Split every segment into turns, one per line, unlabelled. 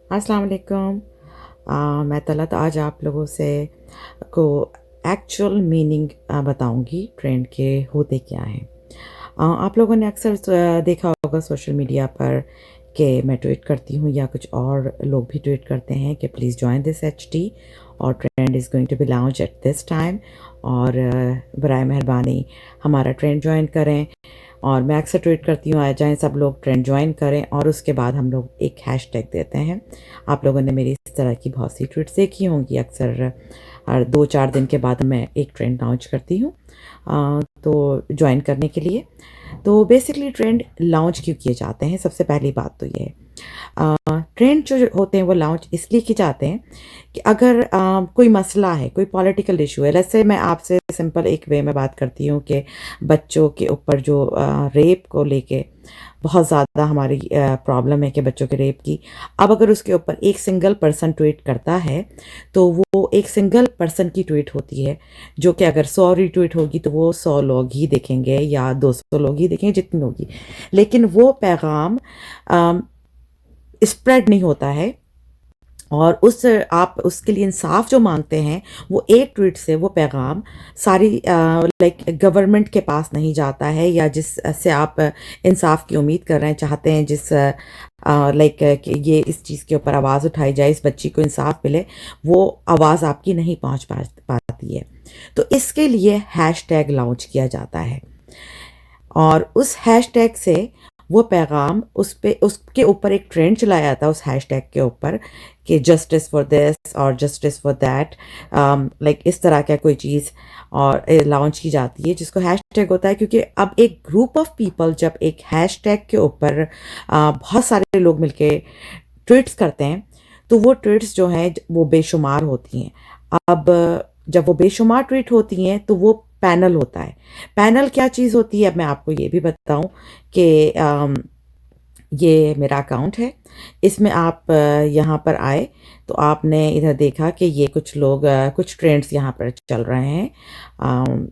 अस्सलाम वालेकुम। मैं तलत आज आप लोगों से को एक्चुअल मीनिंग बताऊंगी ट्रेंड के होते क्या हैं। आप लोगों ने अक्सर देखा होगा सोशल मीडिया पर कि मैं ट्वीट करती हूँ या कुछ और लोग भी ट्वीट करते हैं कि प्लीज़ जॉइन दिस एचटी और trend is going to be launch at this time और बराए मेहरबानी हमारा ट्रेंड जॉइन करें। और मैं अक्सर ट्वीट करती हूँ आ जाएँ सब लोग ट्रेंड जॉइन करें और उसके बाद हम लोग एक हैशटैग देते हैं। आप लोगों ने मेरी इस तरह की बहुत सी ट्वीट्स देखी होंगी। अक्सर हर 2-4 दिन के बाद मैं एक ट्रेंड लॉन्च करती हूँ तो जॉइन करने के लिए। तो बेसिकली ट्रेंड लॉन्च क्यों किए जाते हैं, सबसे पहली बात तो ये है। ट्रेंड जो होते हैं वो लॉन्च इसलिए किए जाते हैं कि अगर कोई मसला है, कोई पॉलिटिकल इशू है। जैसे मैं आपसे सिंपल एक वे में बात करती हूँ कि बच्चों के ऊपर जो रेप को लेके बहुत ज़्यादा हमारी प्रॉब्लम है कि बच्चों के रेप की। अब अगर उसके ऊपर एक सिंगल पर्सन ट्वीट करता है तो वो एक सिंगल पर्सन की ट्वीट होती है, जो कि अगर 100 रीट्वीट होगी तो वो 100 लोग ही देखेंगे या 200 लोग ही देखेंगे, जितनी होगी। लेकिन वो पैगाम स्प्रेड नहीं होता है और उस आप उसके लिए इंसाफ जो मांगते हैं वो एक ट्वीट से वो पैगाम सारी लाइक गवर्नमेंट के पास नहीं जाता है, या जिस से आप इंसाफ की उम्मीद कर रहे हैं, चाहते हैं, जिस लाइक कि ये इस चीज़ के ऊपर आवाज़ उठाई जाए, इस बच्ची को इंसाफ मिले, वो आवाज़ आपकी नहीं पहुंच पाती है। तो इसके लिए हैशटैग लॉन्च किया जाता है और उस हैशटैग से वो पैगाम उस पे उसके ऊपर एक ट्रेंड चलाया था उस हैशटैग के ऊपर कि जस्टिस फॉर दिस और जस्टिस फॉर दैट, लाइक इस तरह का कोई चीज़ और लॉन्च की जाती है जिसको हैशटैग होता है। क्योंकि अब एक ग्रुप ऑफ पीपल जब एक हैशटैग के ऊपर बहुत सारे लोग मिलके ट्वीट्स करते हैं तो वो ट्वीट्स जो हैं वो बेशुमार होती हैं। अब जब वो बेशुमार ट्वीट होती हैं तो वो पैनल होता है। पैनल क्या चीज़ होती है, अब मैं आपको ये भी बताऊं कि ये मेरा अकाउंट है। इसमें आप यहाँ पर आए तो आपने इधर देखा कि ये कुछ लोग कुछ ट्रेंड्स यहाँ पर चल रहे हैं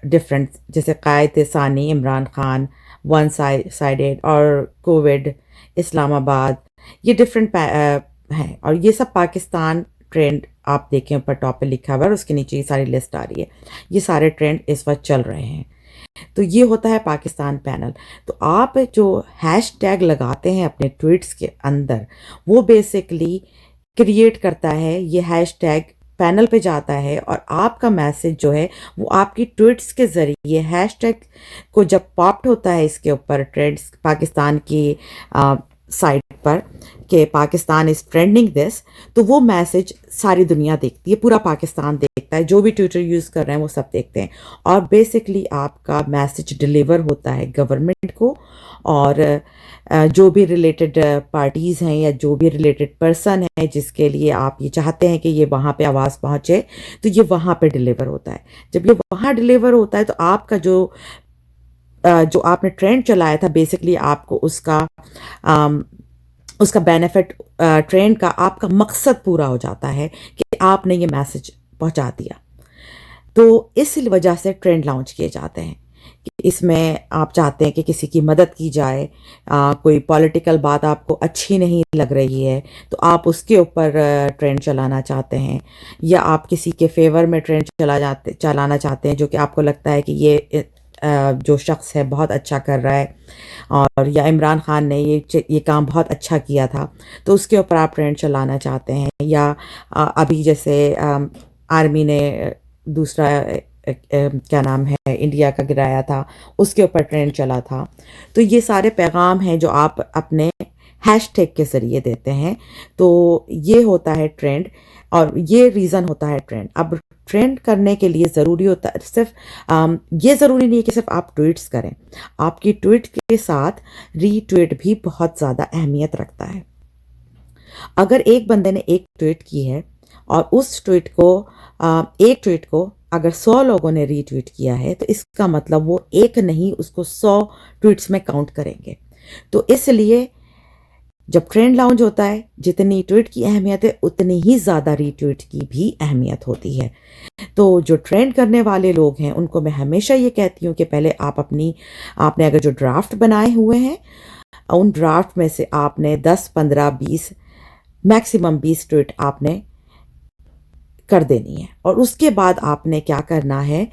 डिफरेंट, जैसे कायद सानी, इमरान खान, वन साइडेड और कोविड, इस्लामाबाद, ये डिफरेंट हैं और ये सब पाकिस्तान ट्रेंड। आप देखें ऊपर टॉप पे लिखा हुआ है और उसके नीचे ये सारी लिस्ट आ रही है। ये सारे ट्रेंड इस वक्त चल रहे हैं। तो ये होता है पाकिस्तान पैनल। तो आप जो हैशटैग लगाते हैं अपने ट्वीट्स के अंदर, वो बेसिकली क्रिएट करता है, ये हैशटैग पैनल पे जाता है और आपका मैसेज जो है वो आपकी ट्वीट्स के ज़रिए हैशटैग को जब पॉप्ड होता है इसके ऊपर ट्रेंड्स पाकिस्तान की साइट पर कि पाकिस्तान इज़ ट्रेंडिंग दिस, तो वो मैसेज सारी दुनिया देखती है, पूरा पाकिस्तान देखता है, जो भी ट्विटर यूज़ कर रहे हैं वो सब देखते हैं और बेसिकली आपका मैसेज डिलीवर होता है गवर्नमेंट को। और जो भी रिलेटेड पार्टीज़ हैं या जो भी रिलेटेड पर्सन है जिसके लिए आप ये चाहते हैं कि ये वहाँ पे आवाज़ पहुँचे, तो ये वहाँ पे डिलीवर होता है। जब ये वहाँ डिलीवर होता है तो आपका जो आपने ट्रेंड चलाया था, बेसिकली आपको उसका बेनिफिट, ट्रेंड का आपका मकसद पूरा हो जाता है कि आपने ये मैसेज पहुंचा दिया। तो इस वजह से ट्रेंड लॉन्च किए जाते हैं कि इसमें आप चाहते हैं कि किसी की मदद की जाए, कोई पॉलिटिकल बात आपको अच्छी नहीं लग रही है तो आप उसके ऊपर ट्रेंड चलाना चाहते हैं, या आप किसी के फेवर में ट्रेंड चलाना चाहते हैं जो कि आपको लगता है कि ये जो शख्स है बहुत अच्छा कर रहा है और या इमरान खान ने ये काम बहुत अच्छा किया था, तो उसके ऊपर आप ट्रेंड चलाना चाहते हैं। या अभी जैसे आर्मी ने दूसरा क्या नाम है इंडिया का गिराया था, उसके ऊपर ट्रेंड चला था। तो ये सारे पैगाम हैं जो आप अपने हैशटैग के ज़रिए देते हैं। तो ये होता है ट्रेंड और ये रीज़न होता है ट्रेंड। अब ट्रेंड करने के लिए ज़रूरी होता है सिर्फ ये ज़रूरी नहीं है कि सिर्फ आप ट्वीट्स करें, आपकी ट्वीट के साथ रीट्वीट भी बहुत ज़्यादा अहमियत रखता है। अगर एक बंदे ने एक ट्वीट की है और उस एक ट्वीट को अगर 100 लोगों ने रीट्वीट किया है तो इसका मतलब वो एक नहीं, उसको 100 ट्वीट्स में काउंट करेंगे। तो इसलिए जब ट्रेंड लॉन्च होता है, जितनी ट्वीट की अहमियत है उतनी ही ज़्यादा रीट्वीट की भी अहमियत होती है। तो जो ट्रेंड करने वाले लोग हैं उनको मैं हमेशा ये कहती हूँ कि पहले आपने अगर जो ड्राफ्ट बनाए हुए हैं उन ड्राफ्ट में से आपने 10, 15, 20 मैक्सिमम 20 ट्वीट आपने कर देनी है। और उसके बाद आपने क्या करना है,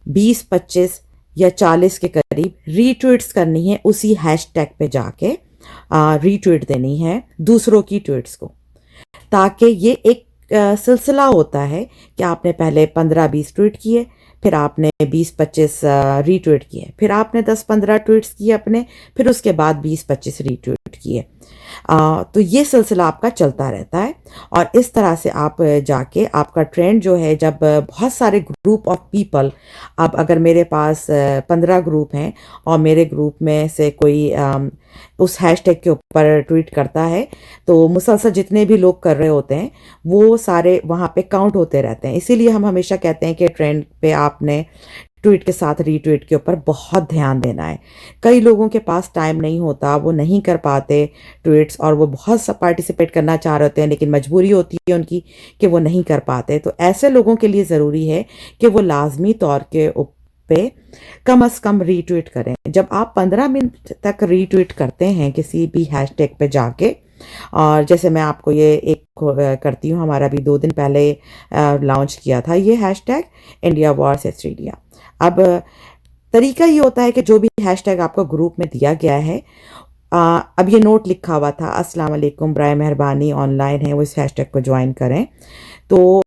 20, 25 या 40 के करीब रीट्वीट्स करनी है, उसी हैशटैग पे जाके रीट्वीट देनी है दूसरों की ट्वीट्स को, ताकि ये एक सिलसिला होता है कि आपने पहले 15-20 ट्वीट किए, फिर आपने 20-25 रीट्वीट किए, फिर आपने 10-15 ट्वीट्स किए अपने, फिर उसके बाद 20-25 रीट्वीट किए। तो ये सिलसिला आपका चलता रहता है। और इस तरह से आप जाके आपका ट्रेंड जो है, जब बहुत सारे ग्रुप ऑफ पीपल, अब अगर मेरे पास 15 ग्रुप हैं और मेरे ग्रुप में से कोई उस हैशटैग के ऊपर ट्वीट करता है, तो मुसलसल जितने भी लोग कर रहे होते हैं वो सारे वहाँ पे काउंट होते रहते हैं। इसीलिए हम हमेशा कहते हैं कि ट्रेंड पे आपने ट्वीट के साथ रीट्वीट के ऊपर बहुत ध्यान देना है। कई लोगों के पास टाइम नहीं होता, वो नहीं कर पाते ट्वीट्स, और वो बहुत सब पार्टिसिपेट करना चाह रहे होते हैं, लेकिन मजबूरी होती है उनकी कि वो नहीं कर पाते। तो ऐसे लोगों के लिए ज़रूरी है कि वो लाजमी तौर के पे कम से कम रीट्वीट करें। जब आप 15 मिनट तक रीट्वीट करते हैं किसी भी हैशटैग पे जाके, और जैसे मैं आपको ये एक करती हूँ, हमारा भी 2 दिन पहले लॉन्च किया था ये हैशटैग इंडिया वर्सेस ऑस्ट्रेलिया। अब तरीका ये होता है कि जो भी हैशटैग आपको ग्रुप में दिया गया है, अब ये नोट लिखा हुआ था, अस्सलाम वालेकुम, बराए मेहरबानी ऑनलाइन है वो इस हैशटैग को ज्वाइन करें। तो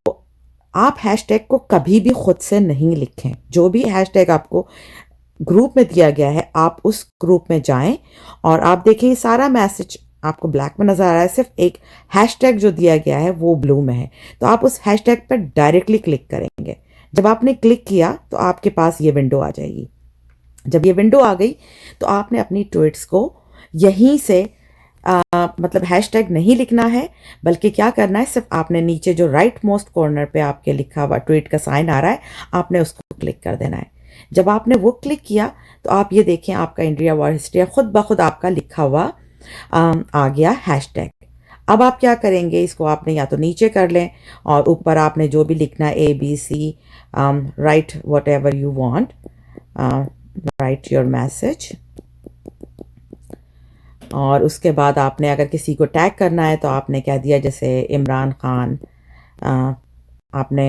आप हैशटैग को कभी भी खुद से नहीं लिखें। जो भी हैशटैग आपको ग्रुप में दिया गया है, आप उस ग्रुप में जाएं और आप देखें ये सारा मैसेज आपको ब्लैक में नज़र आ रहा है, सिर्फ एक हैशटैग जो दिया गया है वो ब्लू में है। तो आप उस हैशटैग पर डायरेक्टली क्लिक करेंगे। जब आपने क्लिक किया तो आपके पास ये विंडो आ जाएगी। जब ये विंडो आ गई तो आपने अपनी ट्वीट्स को यहीं से मतलब हैशटैग नहीं लिखना है, बल्कि क्या करना है, सिर्फ आपने नीचे जो राइट मोस्ट कॉर्नर पे आपके लिखा हुआ ट्वीट का साइन आ रहा है, आपने उसको क्लिक कर देना है। जब आपने वो क्लिक किया तो आप ये देखें आपका इंडिया वॉर हिस्ट्री खुद ब खुद आपका लिखा हुआ आ गया हैशटैग। अब आप क्या करेंगे, इसको आपने या तो नीचे कर लें और ऊपर आपने जो भी लिखना है ABC, right what ever you want, right your message. और उसके बाद आपने अगर किसी को टैग करना है तो आपने क्या दिया, जैसे इमरान खान, आपने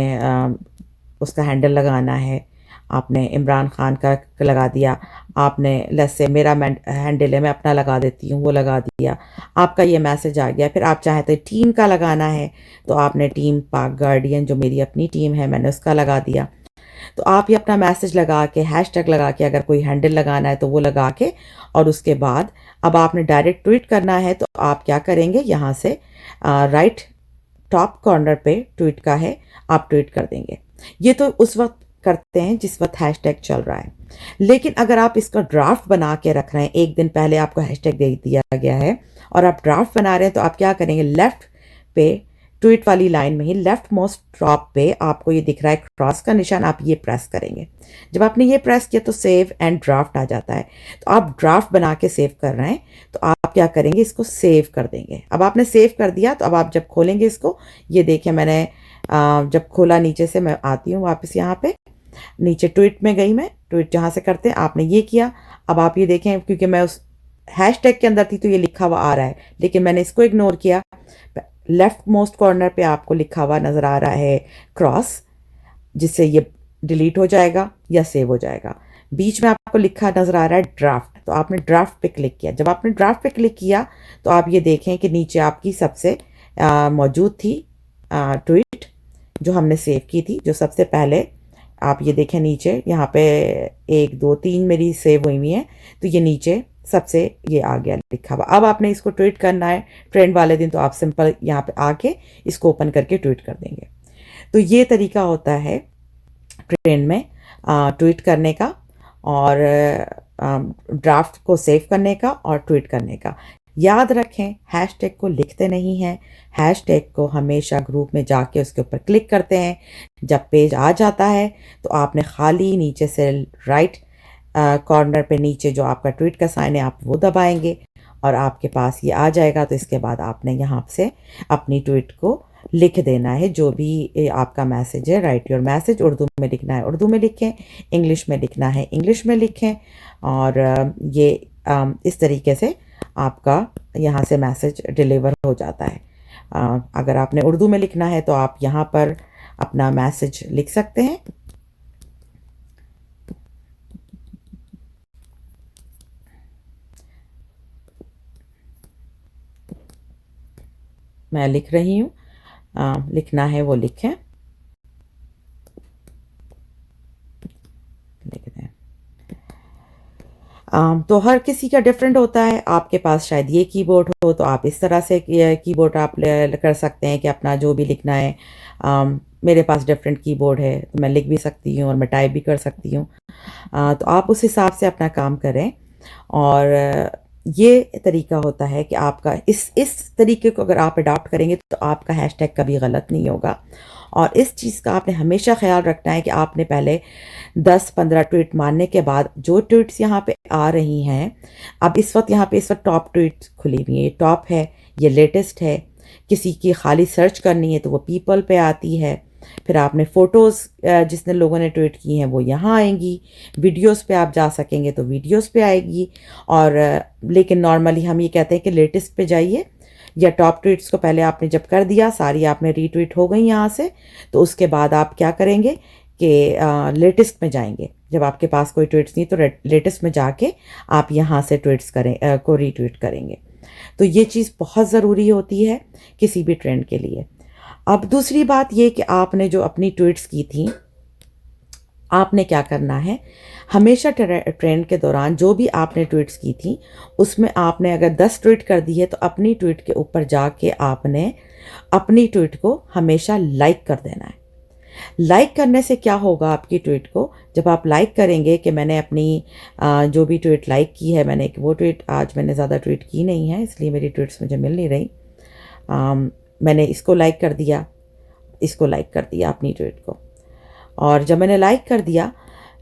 उसका हैंडल लगाना है, आपने इमरान खान का लगा दिया। आपने लेट्स से मेरा हैंडल है, मैं अपना लगा देती हूँ, वो लगा दिया, आपका ये मैसेज आ गया। फिर आप चाहें तो टीम का लगाना है तो आपने टीम पाक गार्डियन, जो मेरी अपनी टीम है, मैंने उसका लगा दिया। तो आप ये अपना मैसेज लगा के, हैशटैग लगा के, अगर कोई हैंडल लगाना है तो वो लगा के, और उसके बाद अब आपने डायरेक्ट ट्वीट करना है तो आप क्या करेंगे, यहाँ से राइट टॉप कॉर्नर पे ट्वीट का है, आप ट्वीट कर देंगे। ये तो उस वक्त करते हैं जिस वक्त हैशटैग चल रहा है। लेकिन अगर आप इसका ड्राफ्ट बना के रख रहे हैं, एक दिन पहले आपको हैशटैग दे दिया गया है और आप ड्राफ्ट बना रहे हैं, तो आप क्या करेंगे, लेफ्ट पे ट्वीट वाली लाइन में ही लेफ्ट मोस्ट टॉप पे आपको ये दिख रहा है क्रॉस का निशान, आप ये प्रेस करेंगे। जब आपने ये प्रेस किया तो सेव एंड ड्राफ्ट आ जाता है। तो आप ड्राफ्ट बना के सेव कर रहे हैं तो आप क्या करेंगे, इसको सेव कर देंगे। अब आपने सेव कर दिया तो अब आप जब खोलेंगे इसको, ये देखिए मैंने जब खोला, नीचे से मैं आती हूँ वापस, यहाँ पे नीचे ट्वीट में गई, मैं ट्वीट जहाँ से करते हैं, आपने ये किया। अब आप ये देखें, क्योंकि मैं उस हैशटैग के अंदर थी तो ये लिखा हुआ आ रहा है, लेकिन मैंने इसको इग्नोर किया। लेफ्ट मोस्ट कॉर्नर पे आपको लिखा हुआ नज़र आ रहा है क्रॉस, जिससे ये डिलीट हो जाएगा या सेव हो जाएगा। बीच में आपको लिखा नज़र आ रहा है ड्राफ्ट, तो आपने ड्राफ्ट पे क्लिक किया। जब आपने ड्राफ्ट पे क्लिक किया तो आप ये देखें कि नीचे आपकी सबसे मौजूद थी ट्वीट जो हमने सेव की थी, जो सबसे पहले आप ये देखें नीचे, यहाँ पे 1 2 3 मेरी सेव हुई हुई हैं, तो ये नीचे सबसे ये आ गया लिखा हुआ। अब आपने इसको ट्वीट करना है ट्रेंड वाले दिन, तो आप सिंपल यहाँ पे आके इसको ओपन करके ट्वीट कर देंगे। तो ये तरीका होता है ट्रेंड में ट्वीट करने का, और ड्राफ्ट को सेव करने का और ट्वीट करने का। याद रखें, हैशटैग को लिखते नहीं हैं, हैशटैग को हमेशा ग्रुप में जाके उसके ऊपर क्लिक करते हैं। जब पेज आ जाता है तो आपने खाली नीचे से राइट कॉर्नर पे नीचे जो आपका ट्वीट का साइन है, आप वो दबाएंगे और आपके पास ये आ जाएगा। तो इसके बाद आपने यहाँ से अपनी ट्वीट को लिख देना है, जो भी आपका मैसेज है, राइट योर मैसेज। उर्दू में लिखना है उर्दू में लिखें, इंग्लिश में लिखना है इंग्लिश में लिखें, और ये इस तरीके से आपका यहाँ से मैसेज डिलीवर हो जाता है। अगर आपने उर्दू में लिखना है तो आप यहाँ पर अपना मैसेज लिख सकते हैं। मैं लिख रही हूँ, लिखना है वो लिखें, लिख दें। तो हर किसी का डिफरेंट होता है। आपके पास शायद ये कीबोर्ड हो तो आप इस तरह से कीबोर्ड आप कर सकते हैं कि अपना जो भी लिखना है। मेरे पास डिफरेंट कीबोर्ड है तो मैं लिख भी सकती हूँ और मैं टाइप भी कर सकती हूँ। तो आप उस हिसाब से अपना काम करें। और ये तरीका होता है कि आपका इस तरीके को अगर आप अडॉप्ट करेंगे तो आपका हैशटैग कभी गलत नहीं होगा। और इस चीज़ का आपने हमेशा ख्याल रखना है कि आपने पहले 10-15 ट्वीट मारने के बाद जो ट्वीट्स यहाँ पे आ रही हैं, अब इस वक्त यहाँ पे इस वक्त टॉप ट्वीट खुली हुई है, ये टॉप है, ये लेटेस्ट है। किसी की खाली सर्च करनी है तो वो पीपल पे आती है। फिर आपने फ़ोटोज़ जिसने लोगों ने ट्वीट की हैं वो यहाँ आएंगी। वीडियोस पे आप जा सकेंगे तो वीडियोस पे आएगी। और लेकिन नॉर्मली हम ये कहते हैं कि लेटेस्ट पे जाइए, या टॉप ट्वीट्स को पहले आपने जब कर दिया, सारी आपने रीट्वीट हो गई यहाँ से, तो उसके बाद आप क्या करेंगे कि लेटेस्ट में जाएंगे। जब आपके पास कोई ट्वीट्स नहीं तो लेटेस्ट में जाके आप यहाँ से ट्वीट्स करें को रीट्वीट करेंगे। तो ये चीज़ बहुत ज़रूरी होती है किसी भी ट्रेंड के लिए। अब दूसरी बात ये कि आपने जो अपनी ट्वीट्स की थी, आपने क्या करना है, हमेशा ट्रेंड के दौरान जो भी आपने ट्वीट्स की थी उसमें आपने अगर 10 ट्वीट कर दी है तो अपनी ट्वीट के ऊपर जाके आपने अपनी ट्वीट को हमेशा लाइक कर देना है। लाइक करने से क्या होगा आपकी ट्वीट को, जब आप लाइक करेंगे कि मैंने अपनी जो भी ट्वीट लाइक की है, मैंने वो ट्वीट आज मैंने ज़्यादा ट्वीट की नहीं है इसलिए मेरी ट्वीट्स मुझे मिल नहीं रही। मैंने इसको लाइक कर दिया, इसको लाइक कर दिया अपनी ट्वीट को। और जब मैंने लाइक कर दिया,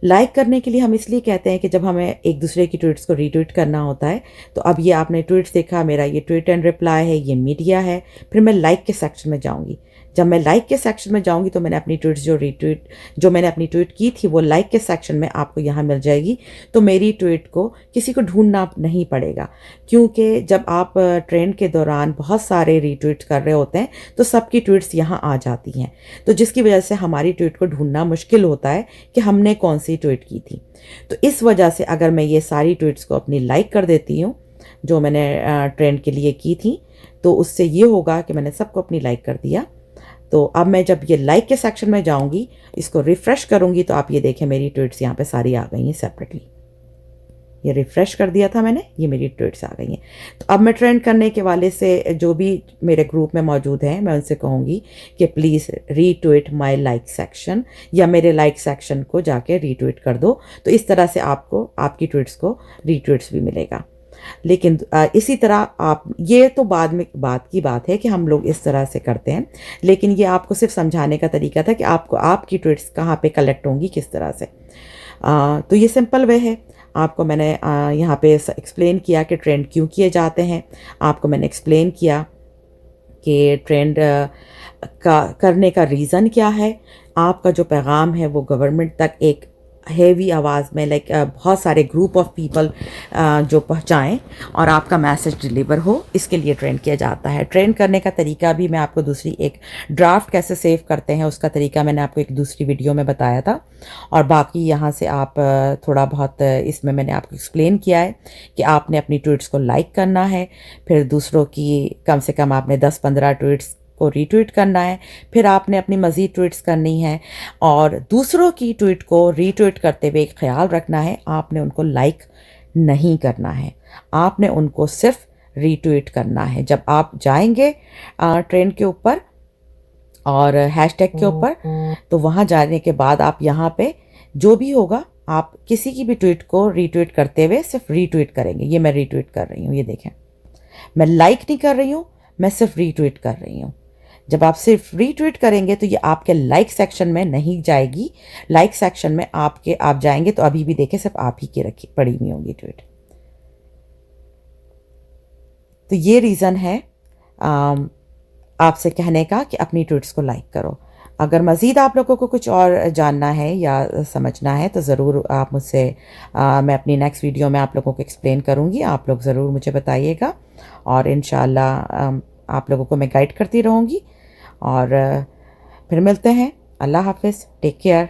लाइक करने के लिए हम इसलिए कहते हैं कि जब हमें एक दूसरे की ट्वीट्स को रीट्वीट करना होता है। तो अब ये आपने ट्वीट्स देखा, मेरा ये ट्वीट एंड रिप्लाई है, ये मीडिया है, फिर मैं लाइक के सेक्शन में जाऊंगी। जब मैं लाइक के सेक्शन में जाऊंगी तो मैंने अपनी ट्वीट्स जो मैंने अपनी ट्वीट की थी वो लाइक के सेक्शन में आपको यहाँ मिल जाएगी। तो मेरी ट्वीट को किसी को ढूंढना नहीं पड़ेगा, क्योंकि जब आप ट्रेंड के दौरान बहुत सारे रीट्वीट कर रहे होते हैं तो सबकी ट्वीट्स यहाँ आ जाती हैं, तो जिसकी वजह से हमारी ट्वीट को ढूंढना मुश्किल होता है कि हमने कौन सी ट्वीट की थी। तो इस वजह से अगर मैं ये सारी ट्वीट्स को अपनी लाइक कर देती हूँ जो मैंने ट्रेंड के लिए की थी, तो उससे ये होगा कि मैंने सबको अपनी लाइक कर दिया। तो अब मैं जब ये लाइक के सेक्शन में जाऊंगी, इसको रिफ़्रेश करूंगी, तो आप ये देखें मेरी ट्वीट्स यहाँ पे सारी आ गई हैं सेपरेटली। ये रिफ़्रेश कर दिया था मैंने, ये मेरी ट्वीट्स आ गई हैं। तो अब मैं ट्रेंड करने के वाले से जो भी मेरे ग्रुप में मौजूद हैं मैं उनसे कहूँगी कि please retweet my like section, या मेरे लाइक सेक्शन को जाके रीट्वीट कर दो। तो इस तरह से आपको आपकी ट्वीट्स को रीट्वीट्स भी मिलेगा। लेकिन इसी तरह आप, ये तो बाद में बात की बात है कि हम लोग इस तरह से करते हैं, लेकिन ये आपको सिर्फ समझाने का तरीका था कि आपको आपकी ट्वीट्स कहाँ पे कलेक्ट होंगी, किस तरह से। तो ये सिंपल वे है। आपको मैंने यहाँ पे एक्सप्लेन किया कि ट्रेंड क्यों किए जाते हैं। आपको मैंने एक्सप्लेन किया कि ट्रेंड का करने का रीज़न क्या है। आपका जो पैगाम है वो गवर्नमेंट तक एक हेवी आवाज़ में बहुत सारे ग्रुप ऑफ पीपल जो पहुंचाएं और आपका मैसेज डिलीवर हो, इसके लिए ट्रेंड किया जाता है। ट्रेंड करने का तरीका भी मैं आपको दूसरी एक ड्राफ्ट कैसे सेव करते हैं उसका तरीका मैंने आपको एक दूसरी वीडियो में बताया था। और बाकी यहाँ से आप थोड़ा बहुत इसमें मैंने आपको एक्सप्लेन किया है कि आपने अपनी ट्वीट्स को लाइक करना है, फिर दूसरों की कम से कम आपने 10-15 ट्वीट्स को रीट्वीट करना है, फिर आपने अपनी मज़ीद ट्वीट्स करनी है, और दूसरों की ट्वीट को रीट्वीट करते हुए ख्याल रखना है आपने उनको लाइक नहीं करना है, आपने उनको सिर्फ रीट्वीट करना है। जब आप जाएंगे ट्रेंड के ऊपर और हैशटैग के ऊपर, तो वहाँ जाने के बाद आप यहाँ पे जो भी होगा आप किसी की भी ट्वीट को रीट्वीट करते हुए सिर्फ रीट्वीट करेंगे। ये मैं रीट्वीट कर रही हूँ, ये देखें, मैं लाइक नहीं कर रही हूँ, मैं सिर्फ रीट्वीट कर रही हूँ। जब आप सिर्फ रीट्वीट करेंगे तो ये आपके लाइक सेक्शन में नहीं जाएगी। लाइक सेक्शन में आप जाएंगे तो अभी भी देखें सिर्फ आप ही की रखी पड़ी हुई होंगी ट्वीट। तो ये रीज़न है आपसे कहने का कि अपनी ट्वीट्स को लाइक करो। अगर मज़ीद आप लोगों को कुछ और जानना है या समझना है तो ज़रूर आप मुझसे मैं अपनी नेक्स्ट वीडियो में आप लोगों को एक्सप्लेन करूँगी। आप लोग ज़रूर मुझे बताइएगा और इंशाल्लाह आप लोगों को मैं गाइड करती रहूँगी। और फिर मिलते हैं। अल्लाह हाफ़िज़, टेक केयर।